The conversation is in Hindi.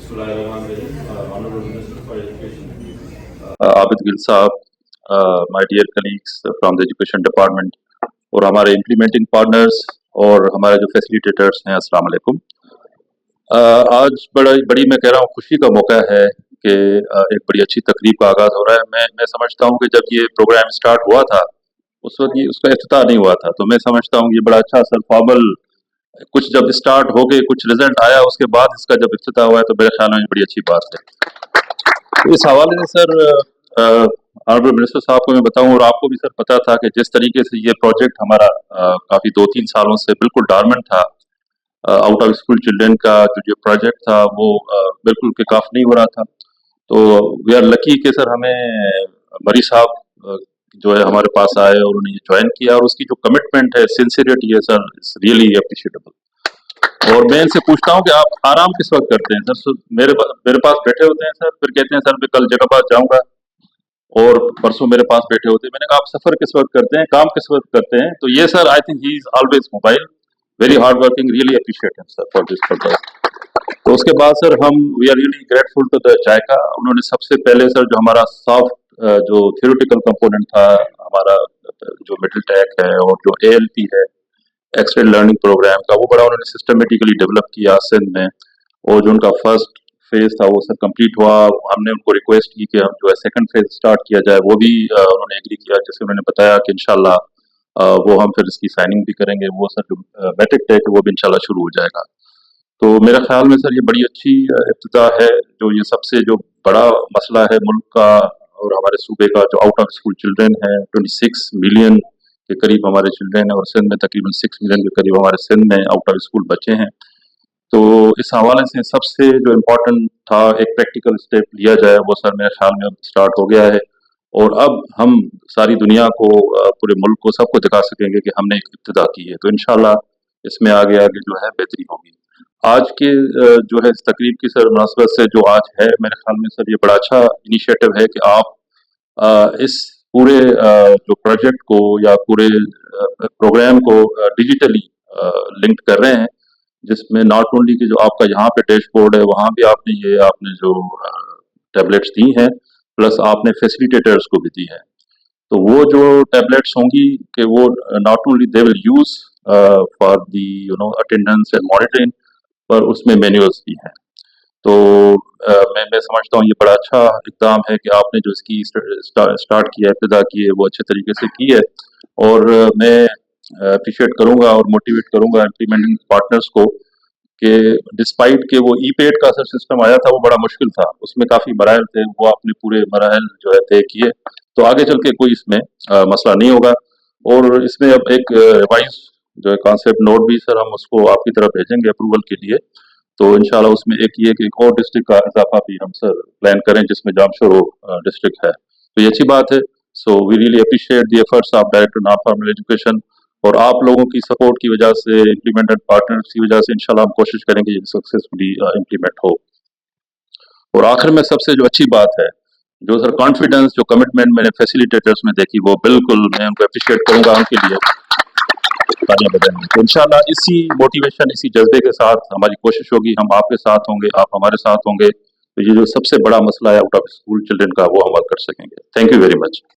Honorable Minister for Education. Abid Gill साहब, my dear colleagues from the education department और हमारे इम्प्लीमेंटिंग पार्टनर्स और हमारे जो फैसिलिटेटर्स हैं, अस्सलाम वालेकुम। आज बड़ी मैं कह रहा हूँ खुशी का मौका है कि एक बड़ी अच्छी तकरीब का आगाज़ हो रहा है। मैं समझता हूँ कि जब ये प्रोग्राम स्टार्ट हुआ था उस वक्त ये उसका इफ्तिताह नहीं हुआ था, तो मैं समझता हूँ ये बड़ा अच्छा सर फॉर्मल कुछ जब स्टार्ट हो गए, कुछ रिजल्ट आया, उसके बाद इसका जब इफ्तिताह हुआ है तो मेरे ख्याल में ये बड़ी अच्छी बात है। तो इस हवाले से सर ऑनरेबल मिनिस्टर साहब को मैं बताऊं और आपको भी सर पता था कि जिस तरीके से ये प्रोजेक्ट हमारा काफ़ी 2-3 सालों से बिल्कुल डॉर्मेंट था, आउट ऑफ स्कूल चिल्ड्रन का जो प्रोजेक्ट था वो बिल्कुल किक ऑफ नहीं हो रहा था। तो वी आर लकी कि सर हमें मरी साहब जो है हमारे पास आए और उन्होंने ज्वाइन किया, और उसकी जो कमिटमेंट है, सिंसियरिटी है सर, इट्स रियली अप्रिशिएटेबल। और मैं इनसे पूछता हूँ कि आप आराम किस वक्त करते हैं सर? मेरे पास बैठे होते हैं सर, फिर कहते हैं सर मैं कल जगह जाऊंगा, और परसों मेरे पास बैठे होते हैं। मैंने कहा आप सफर किस वक्त करते हैं, काम किस वक्त करते हैं? तो ये sir, I think he is always mobile, very hard working, really appreciate him sir for this purpose. तो उसके बाद सर हम we are really grateful to the JICA. उन्होंने सबसे पहले सर जो हमारा सॉफ्ट जो थियोरेटिकल कंपोनेंट था, हमारा जो मिडिल टेक है और जो एएलपी है, एक्सटेंड लर्निंग प्रोग्राम का, वो बड़ा उन्होंने सिस्टमेटिकली डेवलप किया सिंध में, और जो उनका फर्स्ट फेज था वो सर कंप्लीट हुआ। हमने उनको रिक्वेस्ट की कि हम जो है सेकंड फेज स्टार्ट किया जाए, वो भी उन्होंने एग्री किया, जैसे उन्होंने बताया कि इंशाल्लाह वो हम फिर इसकी साइनिंग भी करेंगे। वो सर जो मैट्रिक टेक है वो भी इंशाल्लाह शुरू हो जाएगा। तो मेरे ख्याल में सर ये बड़ी अच्छी इब्तिदा है। जो ये सबसे जो बड़ा मसला है मुल्क का और हमारे सूबे का, जो आउट ऑफ स्कूल चिल्ड्रन है, 26 मिलियन के करीब हमारे चिल्ड्रन है, और सिंध में तकरीबन 6 मिलियन के करीब हमारे सिंध में आउट ऑफ स्कूल बच्चे हैं। तो इस हवाले से सबसे जो इम्पोर्टेंट था, एक प्रैक्टिकल स्टेप लिया जाए, वो सर मेरे ख्याल में अब स्टार्ट हो गया है, और अब हम सारी दुनिया को, पूरे मुल्क को, सबको दिखा सकेंगे कि हमने एक इब्तिदा की है। तो इंशाल्लाह इसमें आगे आगे जो है बेहतरी होगी। आज के जो है इस तकरीब की सर मुनासबत से जो आज है, मेरे ख्याल में सर ये बड़ा अच्छा इनिशिएटिव है कि आप इस पूरे जो प्रोजेक्ट को या पूरे प्रोग्राम को डिजिटली लिंक कर रहे हैं, जिसमें नॉट ओनली कि जो आपका यहाँ पे डैशबोर्ड है, वहाँ भी आपने जो टैबलेट्स दी हैं, प्लस आपने फैसिलिटेटर्स को भी दी है। तो वो जो टैबलेट्स होंगी कि वो not only they will use for the attendance and monitoring, पर उसमें मैनुअल्स भी हैं। तो मैं समझता हूँ ये बड़ा अच्छा इक़दाम है कि आपने जो इसकी स्टार्ट किया है, इब्तिदा की है, वो अच्छे तरीके से की है। और मैं अप्रिशिएट करूँगा और मोटिवेट करूँगा इम्प्लीमेंटिंग पार्टनर्स को कि डिस्पाइट के वो ई पेड का सर सिस्टम आया था, वो बड़ा मुश्किल था, उसमें काफ़ी मराहल थे, वो आपने पूरे मराहल जो है तय किए, तो आगे चल के कोई इसमें मसला नहीं होगा। और इसमें अब एक रिवाइज जो है कॉन्सेप्ट नोट भी सर हम उसको आपकी तरफ भेजेंगे अप्रूवल के लिए। तो इंशाल्लाह उसमें एक और डिस्ट्रिक्ट का इजाफा भी हम सर प्लान करें, जिसमें जामशोरो डिस्ट्रिक्ट है, तो ये अच्छी बात है। So we really appreciate the efforts of director non formal education, और आप लोगों की सपोर्ट की वजह से, इम्प्लीमेंटेड पार्टनर्स की वजह से इंशाल्लाह हम कोशिश करेंगे ये सक्सेसफुली इम्प्लीमेंट हो। और आखिर में सबसे जो अच्छी बात है, जो सर कॉन्फिडेंस, जो कमिटमेंट मैंने फैसिलिटेटर्स में देखी, वो बिल्कुल मैं उनको अप्रिशिएट करूंगा उनके लिए। तो इंशाल्लाह इसी मोटिवेशन, इसी जज्बे के साथ हमारी कोशिश होगी, हम आपके साथ होंगे, आप हमारे साथ होंगे, तो ये जो सबसे बड़ा मसला है आउट ऑफ स्कूल चिल्ड्रन का, वो हम हल कर सकेंगे। Thank you very much.